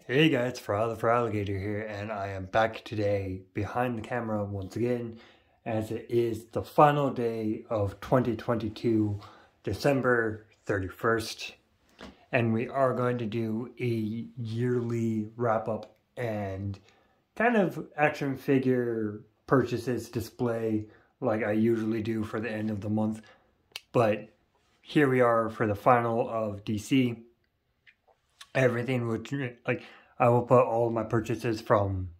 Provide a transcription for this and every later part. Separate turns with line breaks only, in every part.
Hey guys, Foral the Alligator here, and I am back today behind the camera once again, as it is the final day of 2022, December 31st, and we are going to do a yearly wrap-up and kind of action figure purchases display like I usually do for the end of the month, but here we are for the final of DC. Everything would, like, I will put all of my purchases from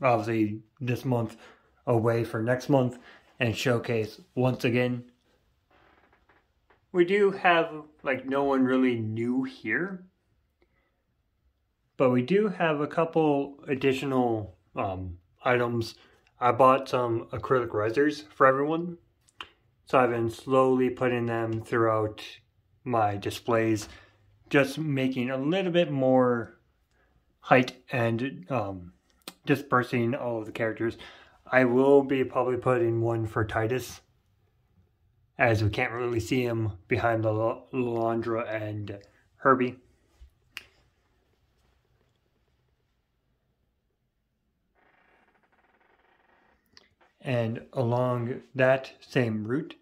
obviously this month away for next month and showcase once again. We do have like no one really new here, but we do have a couple additional items. I bought some acrylic risers for everyone, so I've been slowly putting them throughout my displays, just making a little bit more height and dispersing all of the characters. I will be probably putting one for Titus, as we can't really see him behind the Laundra and Herbie. And along that same route,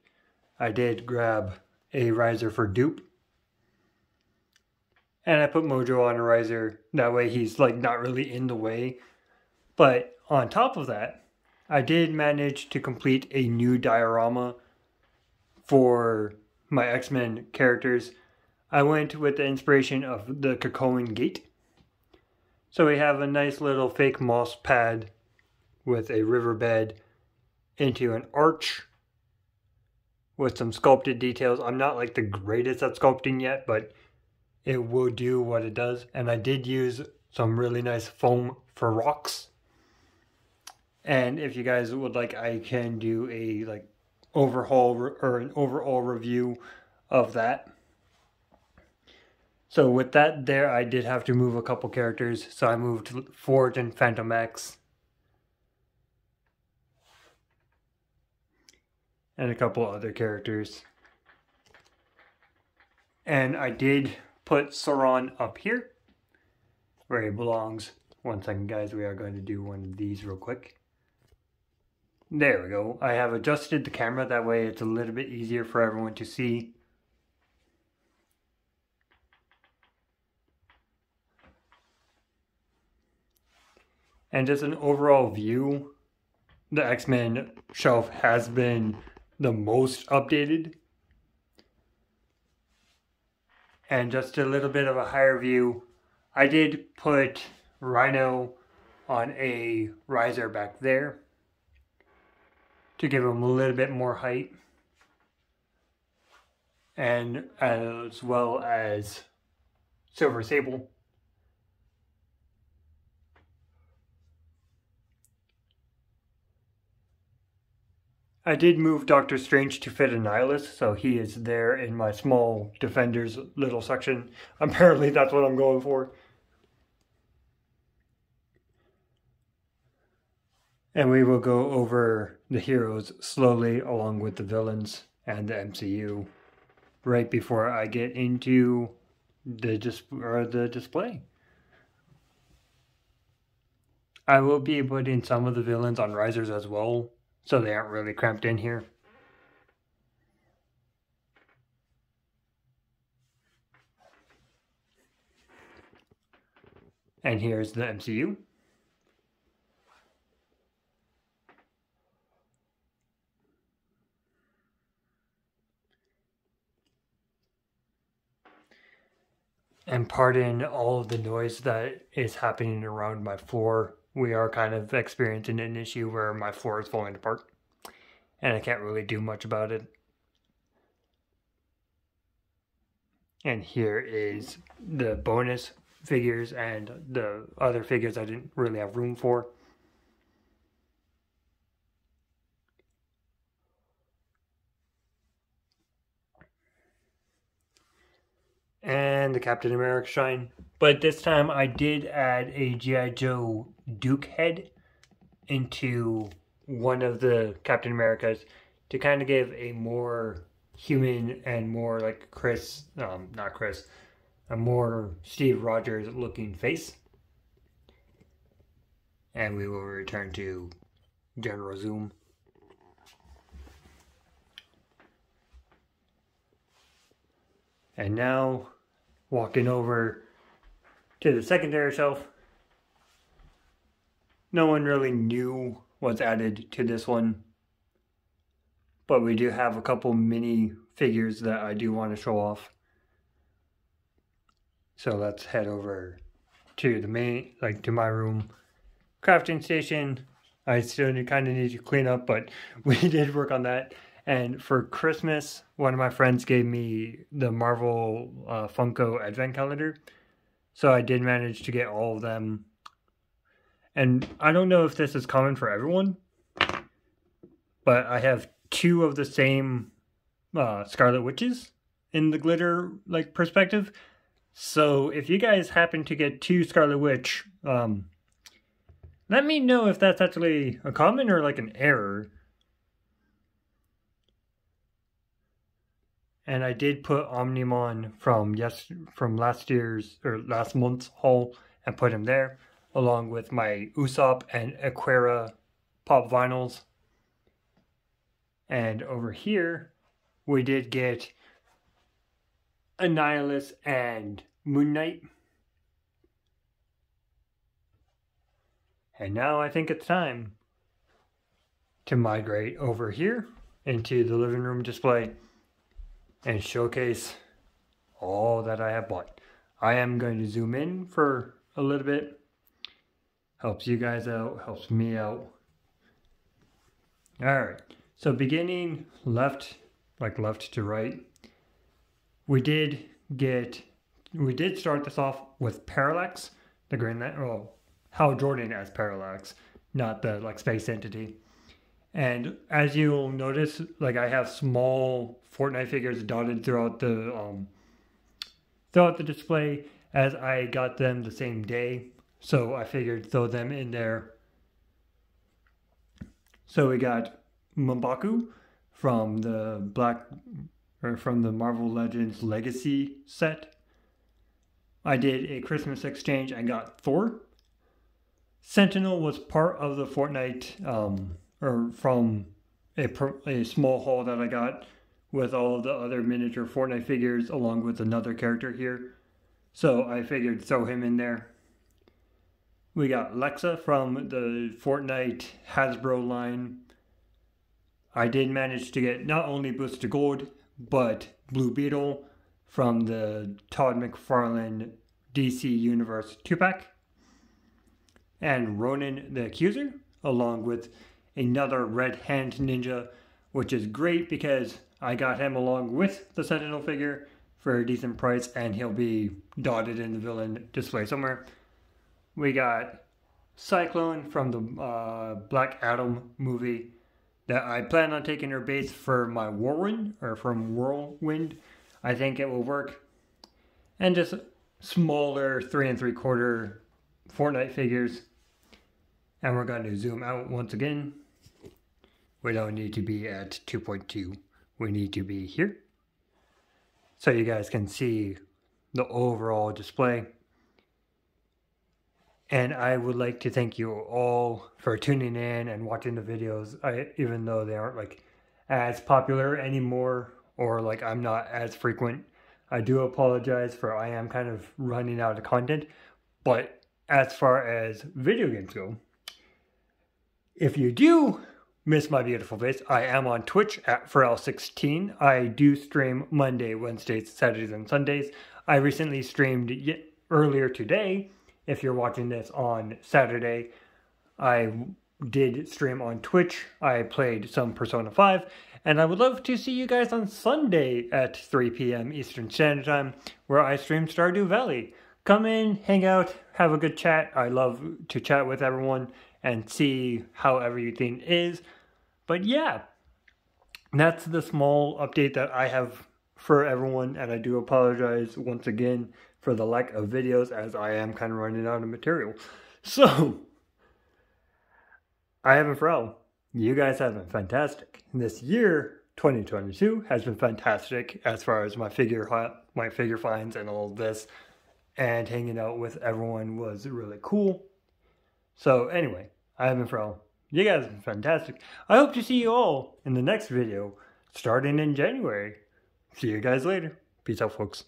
I did grab a riser for Dupe. And I put Mojo on a riser, that way he's like not really in the way. But on top of that, I did manage to complete a new diorama for my X-Men characters. I went with the inspiration of the Krakoan Gate. So we have a nice little fake moss pad with a riverbed into an arch with some sculpted details. I'm not like the greatest at sculpting yet, but it will do what it does. And I did use some really nice foam for rocks. And if you guys would like, I can do a like overhaul or an overall review of that. So with that there, I did have to move a couple characters. So I moved Forge and Phantom X. And a couple other characters. And I did put Sauron up here, where he belongs. One second guys, we are going to do one of these real quick. There we go. I have adjusted the camera, that way it's a little bit easier for everyone to see. And just an overall view, the X-Men shelf has been the most updated. And just a little bit of a higher view, I did put Rhino on a riser back there to give him a little bit more height, and as well as Silver Sable. I did move Doctor Strange to fit Annihilus, so he is there in my small Defenders little section. Apparently that's what I'm going for. And we will go over the heroes slowly along with the villains and the MCU right before I get into the display. I will be putting some of the villains on risers as well, so they aren't really cramped in here. And here's the MCU. And pardon all of the noise that is happening around my floor. We are kind of experiencing an issue where my floor is falling apart, and I can't really do much about it. And here is the bonus figures and the other figures I didn't really have room for. And the Captain America shine. But this time I did add a G.I. Joe Duke head into one of the Captain Americas to kind of give a more human and more like a more Steve Rogers looking face. and we will return to general zoom. And now, walking over to the secondary shelf. No one really knew what's added to this one, but we do have a couple mini figures that I do want to show off. So let's head over to the main, to my room. Crafting station, I still kind of need to clean up, but we did work on that. And for Christmas, one of my friends gave me the Marvel Funko Advent Calendar. So I did manage to get all of them. And I don't know if this is common for everyone, but I have 2 of the same Scarlet Witches in the glitter perspective. So if you guys happen to get 2 Scarlet Witch, let me know if that's actually a common or an error. And I did put Omnimon from last month's haul and put him there, along with my Usopp and Aquera pop vinyls. And over here, we did get Annihilus and Moon Knight. And now I think it's time to migrate over here into the living room display and showcase all that I have bought. I am going to zoom in for a little bit. Helps you guys out, helps me out. Alright, so beginning left to right, we did start this off with Parallax, the Green Lantern, well, Hal Jordan as Parallax, not the space entity. And as you'll notice, I have small Fortnite figures dotted throughout the display, as I got them the same day. So I figured throw them in there. So we got M'Baku from the Marvel Legends Legacy set. I did a Christmas exchange and got Thor. Sentinel was part of the Fortnite, or from a small haul that I got with all of the other miniature Fortnite figures, along with another character here. So I figured throw him in there. We got Lexa from the Fortnite Hasbro line. I did manage to get not only Boost to Gold, but Blue Beetle from the Todd McFarlane DC Universe 2-pack. And Ronin the Accuser, along with another Red Hand Ninja, which is great because I got him along with the Sentinel figure for a decent price, and he'll be dotted in the villain display somewhere. We got Cyclone from the Black Adam movie that I plan on taking her base for my Whirlwind, or from Whirlwind. I think it will work. And just smaller 3 3/4 Fortnite figures. And we're going to zoom out once again. We don't need to be at 2.2. We need to be here, so you guys can see the overall display. And I would like to thank you all for tuning in and watching the videos, even though they aren't as popular anymore, or I'm not as frequent. I do apologize for I am kind of running out of content. But as far as video games go, if you do miss my beautiful face, I am on Twitch at Foral16. I do stream Monday, Wednesdays, Saturdays, and Sundays. I recently streamed earlier today. If you're watching this on Saturday, I did stream on Twitch. I played some Persona 5. And I would love to see you guys on Sunday at 3 p.m. Eastern Standard Time, where I stream Stardew Valley. Come in, hang out, have a good chat. I love to chat with everyone and see how everything is. But yeah, that's the small update that I have for everyone. And I do apologize once again for the lack of videos, as I am kind of running out of material. So, I have been Foral. You guys have been fantastic. This year, 2022, has been fantastic as far as my figure finds and all of this. And hanging out with everyone was really cool. So anyway, I have been Foral. You guys have been fantastic. I hope to see you all in the next video starting in January. See you guys later. Peace out, folks.